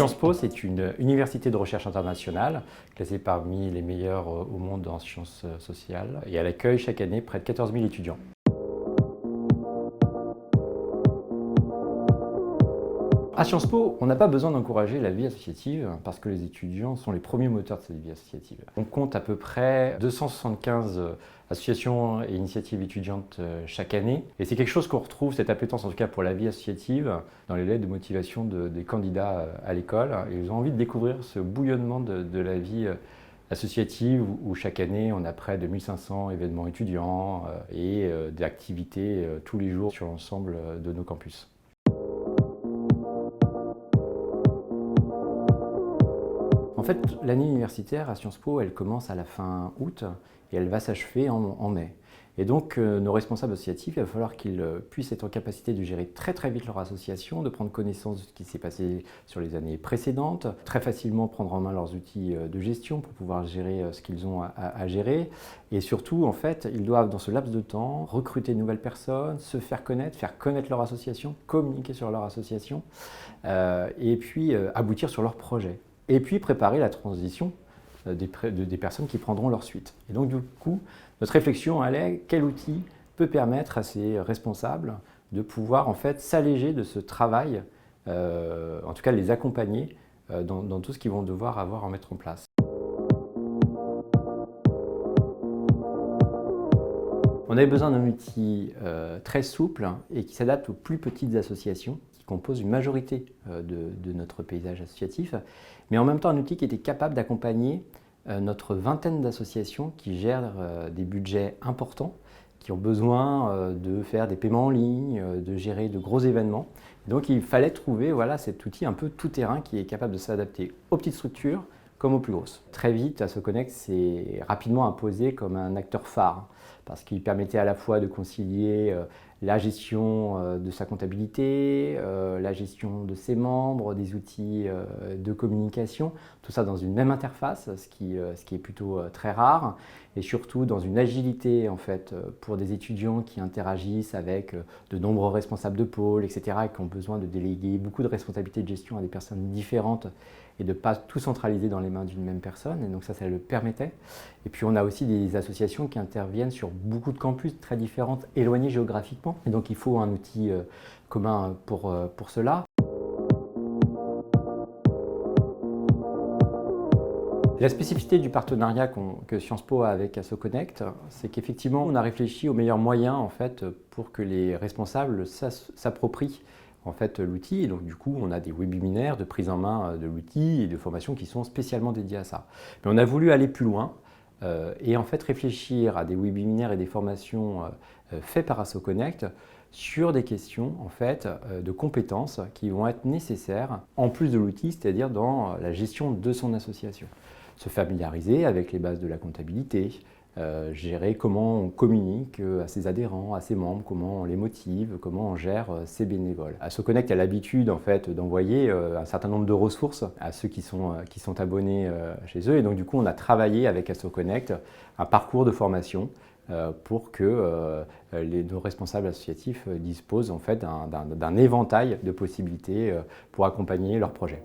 Sciences Po, c'est une université de recherche internationale, classée parmi les meilleures au monde en sciences sociales, et elle accueille chaque année près de 14 000 étudiants. À Sciences Po, on n'a pas besoin d'encourager la vie associative parce que les étudiants sont les premiers moteurs de cette vie associative. On compte à peu près 275 associations et initiatives étudiantes chaque année. Et c'est quelque chose qu'on retrouve, cette appétence en tout cas pour la vie associative, dans les lettres de motivation des candidats à l'école. Ils ont envie de découvrir ce bouillonnement de la vie associative où chaque année on a près de 1500 événements étudiants et des activités tous les jours sur l'ensemble de nos campus. En fait, l'année universitaire à Sciences Po, elle commence à la fin août et elle va s'achever en mai. Et donc, nos responsables associatifs, il va falloir qu'ils puissent être en capacité de gérer très vite leur association, de prendre connaissance de ce qui s'est passé sur les années précédentes, très facilement prendre en main leurs outils de gestion pour pouvoir gérer ce qu'ils ont à gérer. Et surtout, en fait, ils doivent, dans ce laps de temps, recruter de nouvelles personnes, se faire connaître leur association, communiquer sur leur association, et puis aboutir sur leur projet. Et puis préparer la transition des personnes qui prendront leur suite. Et donc du coup, notre réflexion, elle est quel outil peut permettre à ces responsables de pouvoir en fait s'alléger de ce travail, en tout cas les accompagner dans tout ce qu'ils vont devoir avoir à mettre en place. On avait besoin d'un outil très souple et qui s'adapte aux plus petites associations qui composent une majorité de notre paysage associatif, mais en même temps un outil qui était capable d'accompagner notre vingtaine d'associations qui gèrent des budgets importants, qui ont besoin de faire des paiements en ligne, de gérer de gros événements. Donc il fallait trouver cet outil un peu tout-terrain qui est capable de s'adapter aux petites structures comme aux plus grosses. Très vite, AssoConnect s'est rapidement imposé comme un acteur phare parce qu'il permettait à la fois de concilier la gestion de sa comptabilité, la gestion de ses membres, des outils de communication, tout ça dans une même interface, ce qui est plutôt très rare, et surtout dans une agilité en fait pour des étudiants qui interagissent avec de nombreux responsables de pôle, etc., et qui ont besoin de déléguer beaucoup de responsabilités de gestion à des personnes différentes et de ne pas tout centraliser dans les mains d'une même personne, et donc ça le permettait. Et puis on a aussi des associations qui interviennent sur beaucoup de campus très différents, éloignés géographiquement, et donc il faut un outil commun pour cela. La spécificité du partenariat que Sciences Po a avec AssoConnect, c'est qu'effectivement on a réfléchi aux meilleurs moyens en fait, pour que les responsables s'approprient en fait l'outil, et donc du coup on a des webinaires de prise en main de l'outil et de formations qui sont spécialement dédiés à ça. Mais on a voulu aller plus loin et en fait réfléchir à des webinaires et des formations faits par AssoConnect sur des questions en fait de compétences qui vont être nécessaires en plus de l'outil, c'est-à-dire dans la gestion de son association. Se familiariser avec les bases de la comptabilité, gérer comment on communique à ses adhérents, à ses membres, comment on les motive, comment on gère ses bénévoles. AssoConnect a l'habitude en fait d'envoyer un certain nombre de ressources à ceux qui sont abonnés chez eux, et donc du coup on a travaillé avec AssoConnect un parcours de formation pour que nos responsables associatifs disposent en fait d'un éventail de possibilités pour accompagner leurs projets.